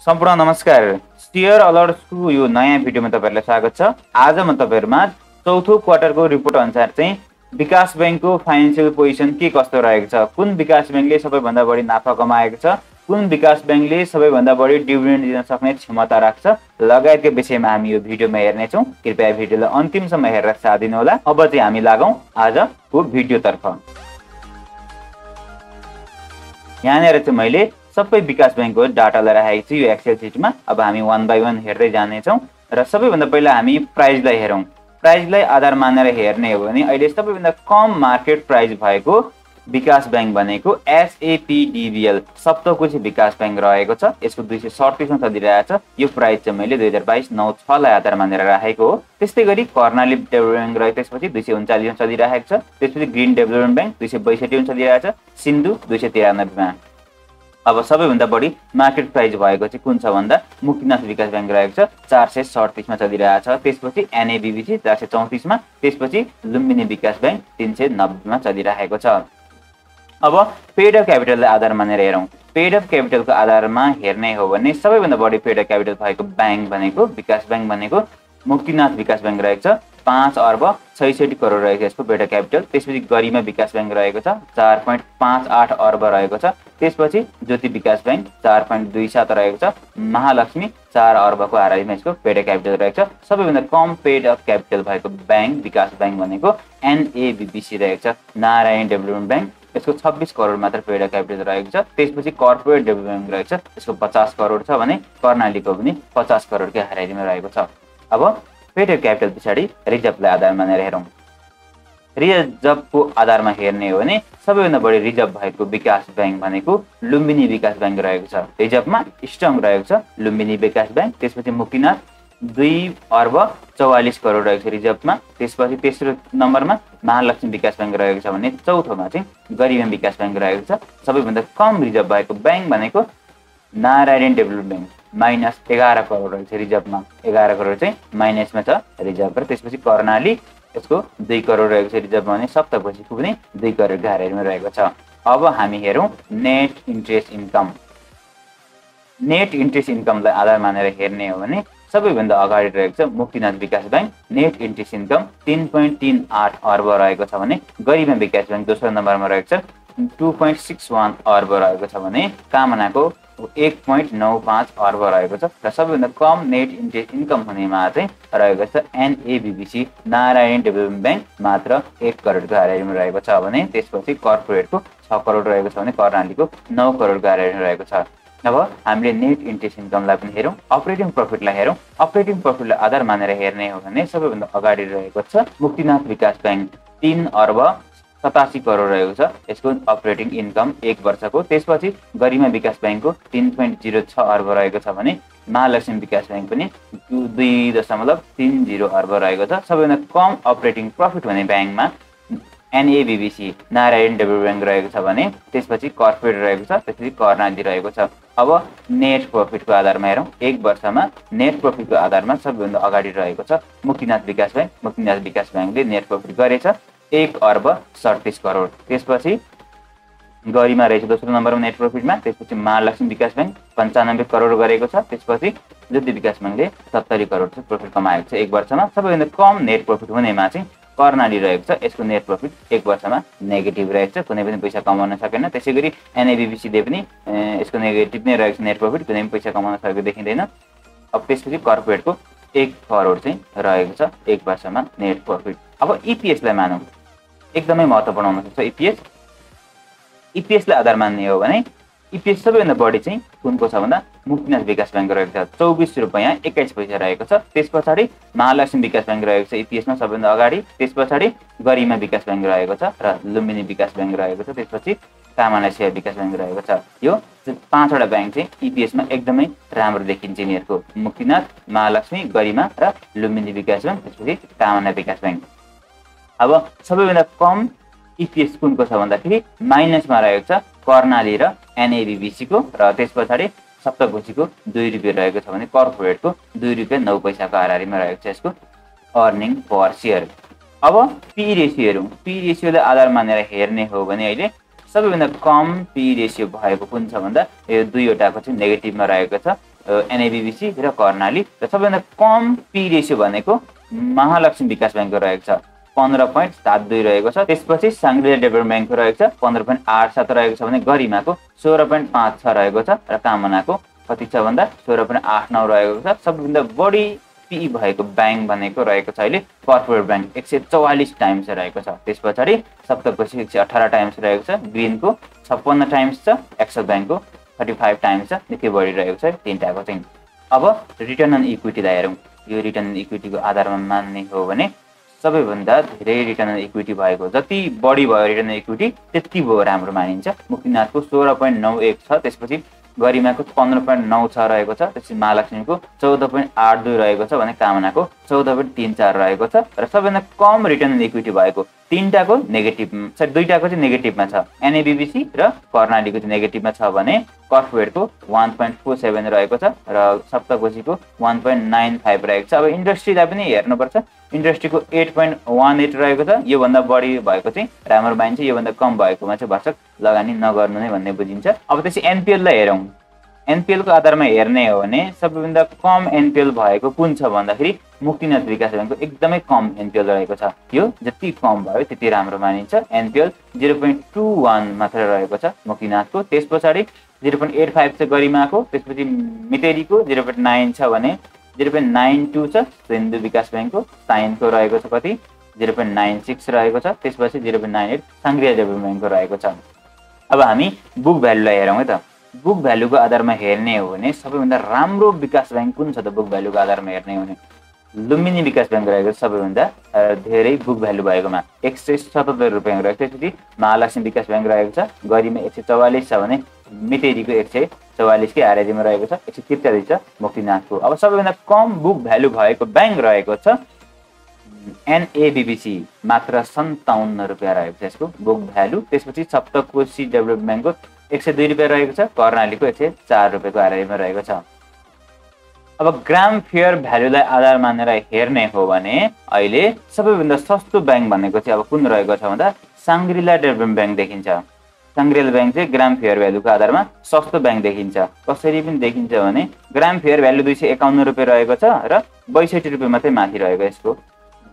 सम्पूर्ण नमस्कार। शेयर अलर्ट्सको यो नयाँ भिडियोमा तपाईहरुलाई स्वागत छ। आज म तपाईहरुमा चौथो क्वार्टरको रिपोर्ट अनुसार चाहिँ विकास बैंकको फाइनान्शियल पोजिसन के कस्तो रहेको छ, कुन विकास बैंकले सबैभन्दा बढी नाफा कमाएको छ, कुन विकास बैंकले सबैभन्दा बढी डिभिडेन्ड दिन सक्ने क्षमता राख्छ लगायतका विषयमा हामी यो भिडियोमा हेर्ने छौं। कृपया भिडियोलाई अन्तिमसम्म हेरेर साथ दिनु होला। अब चाहिँ हामी लागौं आजको भिडियोतर्फ। यहाँनिर चाहिँ मैले सबै विकास बैंकको डाटालाई राखेको छु यो एक्सेल सिटमा। अब हामी वन बाइ वन हेर्दै जाने छौं र सबैभन्दा पहिला हामी प्राइसलाई हेरौं। प्राइसलाई आधार मानेर हेर्ने हो भने अहिले सबैभन्दा कम मार्केट प्राइस भएको विकास बैंक भनेको एसएपीडीबीएल सप्तकोशी विकास बैंक रहेको छ। यसको 237 मा चलिरहेको छ। यो प्राइस चाहिँ मैले 2022-09-06 लाई आधार मानेर राखेको हो। त्यस्तै गरी कर्णाली डेभलपमेन्ट बैंक त्यसपछि 239 मा चलिरहेको छ। त्यसपछि ग्रीन डेभलपमेन्ट बैंक 262 मा चलिरहेको छ। सिन्धु 293 मा। अब सबैभन्दा बढी मार्केट प्राइस भएको चाहिँ कुन छ भन्दा मुक्तिनाथ विकास बैंक रहेको छ 437 मा चलिरहेको छ। त्यसपछि एनएबीबीसी 434 मा, त्यसपछि लुम्बिनी विकास बैंक 390 मा चलिरहेको छ। अब पेड अफ क्यापिटललाई आधार मानेर हेरौं। पेड अफ क्यापिटलको आधारमा हेर्ने हो भने सबैभन्दा बढी पेड अफ क्यापिटल भएको बैंक भनेको विकास बैंक भनेको मुक्तिनाथ विकास बैंक रहेको छ 5 अर्ब 66 करोड रहेको छ यसको पेड अफ क्यापिटल। त्यसपछि गरिमा विकास बैंक रहेको छ 4.58 अर्ब रहेको छ। त्यसपछि ज्योति विकास बैंक 4.27 रहेको छ। महालक्ष्मी 4 अर्बको हाराहारीमा यसको पेड अफ क्यापिटल रहेको छ। सबैभन्दा कम पेड अफ क्यापिटल भएको बैंक विकास बैंक भनेको एनएबीबीसी रहेको छ। नारायण डेभलपमेन्ट बैंक यसको 26 करोड मात्र पेड अफ क्यापिटल रहेको छ। त्यसपछि कर्पोरेट डेभलपमेन्ट रहेको छ यसको 50 करोड छ भने कर्णालीको पनि 50 करोडकै हाराहारीमा रहेको छ। अब पेड अफ क्यापिटल पछाडि रिजर्भलाई आधार मानेर हेरौं। रिजर्भको आधारमा हेर्ने हो भने सबैभन्दा बढी रिजर्भ भएको विकास बैंक भनेको लुम्बिनी विकास बैंक रहेको छ। रिजर्भमा स्ट्रङ रहेको छ लुम्बिनी विकास बैंक। त्यसपछि मुक्तिनाथ 2 अर्ब 44 करोड रहेको छ रिजर्भमा। त्यसपछि तेस्रो नम्बरमा महालक्ष्मी विकास बैंक रहेको छ भने चौथोमा चाहिँ गरिमा विकास बैंक रहेको छ। सबैभन्दा कम रिजर्भ भएको बैंक भनेको नारायण डेभलपमेन्ट बैंक -11 करोड रहेको छ रिजर्भमा। 11 करोड चाहिँ माइनसमा छ रिजर्भ। र त्यसपछि कर्णाली यसको 2 करोड रहेको छ रिजर्भमा भने सप्तकोशीको पनि 2 करोडको हाराहारीमा रहेको छ। अब हामी हेरौं net interest income. Net interest इन्कमलाई आधार मानेर हेर्ने हो भने सबैभन्दा अगाडि रहेको छ मुक्तिनाथ विकास बैंक। नेट इन्ट्रेस्ट इन्कम 3.38 अर्ब रहेको छ भने गरिमा विकास बैंक दोस्रो नम्बरमा रहेको छ 2.61 अर्ब रहेको छ भने कामनाको 1.95 अर्ब रहेको छ। र सबैभन्दा कम नेट इन्ट्रेस्ट इन्कम हुनेमा चाहिँ रहेको छ एनएबीबीसी नारायण डेभलपमेन्ट बैंक मात्र 1 करोडको हाराहारीमा रहेको छ भने त्यसपछि कर्पोरेटको 6 करोड रहेको छ भने कर्णालीको 9 करोडको हाराहारीमा रहेको छ। अब हामीले नेट इन्ट्रेस्ट इन्कमलाई पनि हेरौं। अपरेटिङ प्रफिटलाई हेरौं। अपरेटिङ प्रफिटलाई आधार मानेर हेर्ने हो भने सबैभन्दा अगाडि रहेको छ मुक्तिनाथ विकास बैंक 3 अर्ब 87 करोड रहेको छ यसको अपरेटिङ इन्कम 1 वर्षको। त्यसपछि गरिमा विकास बैंकको 3.06 अर्ब रहेको छ भने महालक्ष्मी विकास बैंक पनि 2.30 अर्ब रहेको छ। सबैभन्दा कम अपरेटिङ प्रफिट हुने बैंकमा एनएबीबीसी नारायण डेभलपमेन्ट बैंक रहेको छ भने त्यसपछि कर्पोरेट रहेको छ। त्यसपछि कर्णाली रहेको छ। अब नेट प्रफिटको आधारमा हेरौं। 1 वर्षमा नेट प्रफिटको आधारमा सबैभन्दा अगाडि रहेको छ मुक्तिनाथ विकास बैंक। मुक्तिनाथ विकास बैंकले नेट प्रफिट गरेछ 1 अर्ब 37 करोड। त्यसपछि गरिमा रहेछ दोस्रो नम्बरमा नेट प्रफिटमा। त्यसपछि महालक्ष्मी विकास बैंक 95 करोड गरेको छ। त्यसपछि ज्योति विकास बैंकले 70 करोड चाहिँ प्रफिट कमाएको छ 1 वर्षमा। सबैभन्दा कम नेट प्रफिट हुनेमा चाहिँ कर्णाली रहेको छ। यसको नेट प्रफिट 1 वर्षमा नेगेटिभ रहेको छ, कुनै पनि पैसा कमाउन सकेन। त्यसैगरी एनएबीबीसीले पनि यसको नेगेटिभ नै रहेको छ नेट प्रफिट, कुनै पनि पैसा कमाउन सकेको देखिँदैन। अब त्यसपछि कर्पोरेटको 1 करोड चाहिँ रहेको छ 1 वर्षमा नेट प्रफिट। अब ईपीएसलाई मानौं। एकदमै महत्त्वपूर्ण हुन सक्छ ईपीएस। ईपीएसलाई आधार मान्ने हो भने ईपीएस सबैभन्दा बढी चाहिँ कुनको छ भन्दा मुक्तिनाथ विकास बैंक रहेको छ 24 रुपैयाँ 21 पैसा रहेको छ। त्यसपछि महालक्ष्मी विकास बैंक रहेको छ ईपीएसमा सबैभन्दा अगाडि। त्यसपछि गरिमा विकास बैंक रहेको छ र लुम्बिनी विकास बैंक रहेको छ। त्यसपछि कामना सेवा विकास बैंक रहेको छ। यो 5वटा बैंक चाहिँ ईपीएसमा एकदमै राम्रो देखिन्छ यिनीहरूको मुक्तिनाथ, महालक्ष्मी, गरिमा र लुम्बिनी विकास बैंक। त्यसपछि कामना विकास बैंक। अब सबैभन्दा कम ईपीएस कुनको छ भन्दाखेरि माइनसमा रहेको छ कर्णाली र एनएबीबीसी को। र त्यसपछि सप्तकोशीको 2 रुपैयाँ रहेको छ भने कर्पोरेटको 2 रुपैयाँ 9 पैसाको हाराहारीमा रहेको छ यसको अर्निङ पर शेयर। अब पी रेशियो हेरौं। पी रेशियोलाई आधार मानेर हेर्ने हो भने अहिले सबैभन्दा कम पी रेशियो भएको कुन छ भन्दा यो दुईवटाको चाहिँ नेगेटिभमा रहेको छ। एनएबीबीसी र कर्णाली र सबैभन्दा कम पी रेसियो भनेको महालक्ष्मी विकास ब्याङ्कको रहेको छ 15.72 रहेको छ। त्यसपछि साङ्ग्रिला डेभलपमेन्ट ब्याङ्कको रहेको छ 15.87 रहेको छ भने गरिमाको 16.56 रहेको छ र कामनाको कति छ भन्दा 16.89 रहेको छ। सबैभन्दा बढी पी भएको ब्याङ्क भनेको रहेको छ अहिले कर्पोरेट ब्याङ्क 144 टाइम्स रहेको छ। त्यस पछाडि सप्तकोशी 118 टाइम्स रहेको छ, ग्रिनको 56 टाइम्स छ, एक्सल ब्याङ्कको 35 टाइम्स छ। निकै बढी रहेको छ तीनटाको चाहिँ। अब रिटर्न अन इक्विटीलाई हेरौँ। यो रिटर्न अन इक्विटीको आधारमा मान्ने हो भने सबैभन्दा धेरै रिटर्न अन इक्विटी भएको, जति बढी भयो रिटर्न अन इक्विटी त्यति भयो राम्रो मानिन्छ। मुक्तिनाथको 16.91 छ, त्यसपछि गरिमाको 15.96 रहेको छ, त्यसपछि महालक्ष्मीको 14.82 रहेको छ भने कामनाको 14.34 रहेको छ र सबैभन्दा कम रिटर्न अन इक्विटी भएको तीनटाको नेगेटिभ दुईटाको चाहिँ नेगेटिभमा छ। एनएबीबीसी र कर्णालीको चाहिँ नेगेटिभमा छ भने कर्पोरेटको 1.47 रहेको छ र सप्तकोशीको 1.95 रहेको छ। अब इन्डस्ट्रीलाई पनि हेर्नुपर्छ। इन्डस्ट्रीको 8.18 रहेको छ। योभन्दा बढी भएको चाहिँ राम्रो मानिन्छ, योभन्दा कम भएकोमा चाहिँ भर्सक लगानी नगर्नु नै भन्ने बुझिन्छ। अब त्यसै एनपिएललाई हेरौँ। एनपिएलको आधारमा हेर्ने हो भने सबैभन्दा कम एनपिएल भएको कुन छ भन्दाखेरि मुक्तिनाथ विकास ब्याङ्कको एकदमै कम एनपिएल रहेको छ। यो जति कम भयो त्यति राम्रो मानिन्छ। एनपिएल 0.21 मात्र रहेको छ मुक्तिनाथको। त्यस पछाडि 0.85 छ गरिमाको, त्यसपछि मितेरीको 0.9 छ भने 0.92 छ सिन्धु विकास ब्याङ्कको, साइनको रहेको छ कति 0.96 रहेको छ, त्यसपछि 0.98 साङ्ग्रिला डेभलपमेन्ट ब्याङ्कको रहेको छ। अब हामी बुक भ्यालुलाई हेरौँ है त। बुक भ्यालुको आधारमा हेर्ने हो भने सबैभन्दा राम्रो विकास ब्याङ्क कुन छ त? बुक भ्यालुको आधारमा हेर्ने हो भने लुम्बिनी विकास ब्याङ्क रहेको छ सबैभन्दा धेरै बुक भ्यालु भएकोमा 177 रुपियाँ रहेको छ। त्यसपछि महालक्ष्मी विकास ब्याङ्क रहेको छ, गरिमा 144 छ भने मितेरीको 144 कै आरएजीमा रहेको छ, 143 छ मुक्तिनाथको। अब सबैभन्दा कम बुक भ्यालु भएको ब्याङ्क रहेको छ एनएबीबीसी, मात्र 57 रुपियाँ रहेको छ यसको बुक भ्यालु। त्यसपछि सप्तकोशी डेभलपमेन्ट ब्याङ्कको 102 रुपियाँ रहेको छ, कर्णालीको 104 रुपियाँको आरएजीमा रहेको छ। अब ग्राम फेयर भ्यालुलाई आधार मानेर हेर्ने हो भने अहिले सबैभन्दा सस्तो ब्याङ्क भनेको चाहिँ अब कुन रहेको छ भन्दा साङ्ग्रिला डेभलपमेन्ट ब्याङ्क देखिन्छ। साङ्ग्रिला ब्याङ्क चाहिँ ग्राम फेयर भ्यालुको आधारमा सस्तो ब्याङ्क देखिन्छ। कसरी पनि देखिन्छ भने ग्राम फेयर भ्यालु 251 रुपियाँ रहेको छ र 62 रुपियाँ मात्रै माथि रहेको, यसको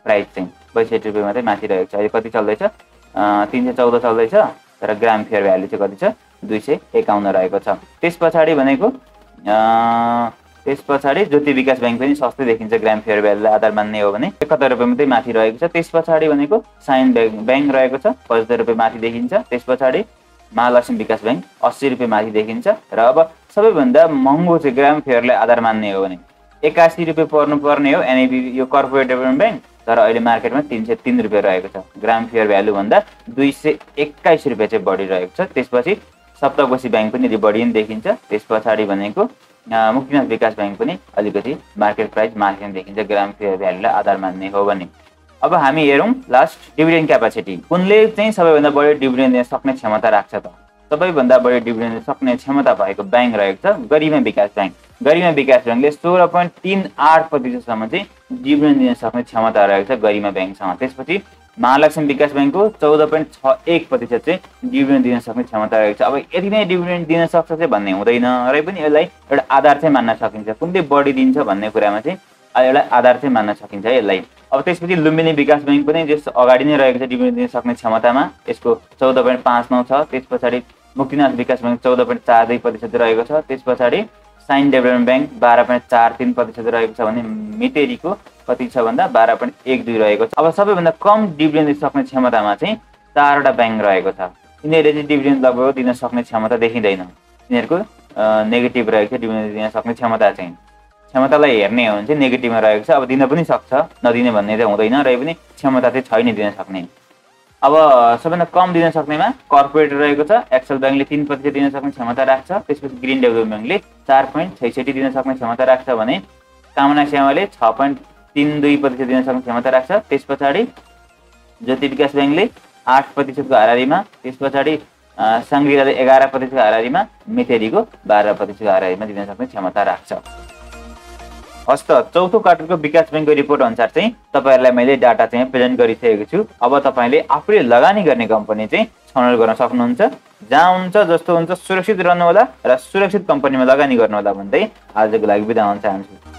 प्राइस चाहिँ 62 रुपियाँ मात्रै माथि रहेको छ। अहिले कति चल्दैछ 314 चल्दैछ र ग्राम फेयर भ्यालु चाहिँ कति छ 251 रहेको छ। त्यस पछाडि ज्योति विकास ब्याङ्क पनि सस्तै देखिन्छ ग्राम फेयर भ्यालुलाई आधार मान्ने हो भने 71 रुपियाँ मात्रै माथि रहेको छ। त्यस पछाडि भनेको साइन ब्याङ्क रहेको छ 75 रुपियाँ माथि देखिन्छ। त्यस पछाडि महालक्ष्मी विकास ब्याङ्क 80 रुपियाँ माथि देखिन्छ र अब सबैभन्दा महँगो चाहिँ ग्राम फेयरलाई आधार मान्ने हो भने 81 रुपियाँ पर्नुपर्ने हो एनएबी यो कर्पोरेट डेभलपमेन्ट ब्याङ्क, तर अहिले मार्केटमा 303 रुपियाँ रहेको छ। ग्राम फेयर भ्यालु भन्दा 221 रुपियाँ चाहिँ बढी रहेको छ। त्यसपछि सप्तकोशी ब्याङ्क पनि अलि बढी नै देखिन्छ। त्यस पछाडि भनेको मुक्तिनाथ विकास ब्याङ्क पनि अलिकति मार्केट प्राइस माथि नै देखिन्छ ग्राम फेयर भ्यालुलाई आधार मान्ने हो भने। अब हामी हेरौँ लास्ट डिभिडेन्ड क्यापासिटी, कुनले चाहिँ सबैभन्दा बढी डिभिडेन्ड दिन सक्ने क्षमता राख्छ त? सबैभन्दा बढी डिभिडेन्ड दिन सक्ने क्षमता भएको ब्याङ्क रहेको छ गरिमा विकास ब्याङ्क। गरिमा विकास ब्याङ्कले 16.38% चाहिँ डिभिडेन्ड दिन सक्ने क्षमता रहेको छ गरिमा ब्याङ्कसँग। त्यसपछि महालक्ष्मी विकास ब्याङ्कको 14.61% चाहिँ डिभिडेन्ड दिन सक्ने क्षमता रहेको छ। अब यति नै डिभिडेन्ड दिन सक्छ चाहिँ भन्ने हुँदैन र पनि यसलाई एउटा आधार चाहिँ मान्न सकिन्छ। कुनले बढी दिन्छ भन्ने कुरामा चाहिँ एउटा आधार चाहिँ मान्न सकिन्छ यसलाई। अब त्यसपछि लुम्बिनी विकास ब्याङ्क पनि जस अगाडि नै रहेको छ डिभिडेन्ड दिन सक्ने क्षमतामा, यसको 14.59 छ। त्यस पछाडि मुक्तिनाथ विकास ब्याङ्क 14.42% रहेको छ। त्यस पछाडि साइन डेभलपमेन्ट ब्याङ्क 12.43% रहेको छ भने मितेरीको कति छ भन्दा 12.12 रहेको छ। अब सबैभन्दा कम डिभिडेन्ड दिन सक्ने क्षमतामा चाहिँ 4वटा ब्याङ्क रहेको छ। यिनीहरूले चाहिँ डिभिडेन्ड लगभग दिन सक्ने क्षमता देखिँदैन, यिनीहरूको नेगेटिभ रहेको छ डिभिडेन्ड दिन सक्ने क्षमता चाहिँ। क्षमतालाई हेर्ने हो भने चाहिँ नेगेटिभमा रहेको छ। अब दिन पनि सक्छ, नदिने भन्ने चाहिँ हुँदैन, र पनि क्षमता चाहिँ छैन दिन सक्ने। अब सबैभन्दा कम दिन सक्नेमा कर्पोरेट रहेको छ, एक्सल ब्याङ्कले 3% दिन सक्ने क्षमता राख्छ। त्यसपछि ग्रिन डेभलपमेन्ट ब्याङ्कले 4.66 दिन सक्ने क्षमता राख्छ भने कामना सेवाले 6.32% दिन सक्ने क्षमता राख्छ। त्यस पछाडि ज्योति विकास ब्याङ्कले 8% को हाराहारीमा, त्यस पछाडि साङ्ग्रिलाले 11% को हाराहारीमा, मितेरीको 12% को हाराहारीमा दिन सक्ने क्षमता राख्छ। हस् त, चौथो क्वार्टरको विकास ब्याङ्कको रिपोर्ट अनुसार चाहिँ तपाईहरुलाई मैले डाटा चाहिँ प्रेजेन्ट गरिसकेको छु। अब तपाईले आफूले लगानी गर्ने कम्पनी चाहिँ छनौट गर्न सक्नुहुन्छ। जहाँ हुन्छ जस्तो हुन्छ सुरक्षित रहनु होला र सुरक्षित कम्पनीमा लगानी गर्नु होला भन्दै आजको लागि बिदा हुन चाहन्छु।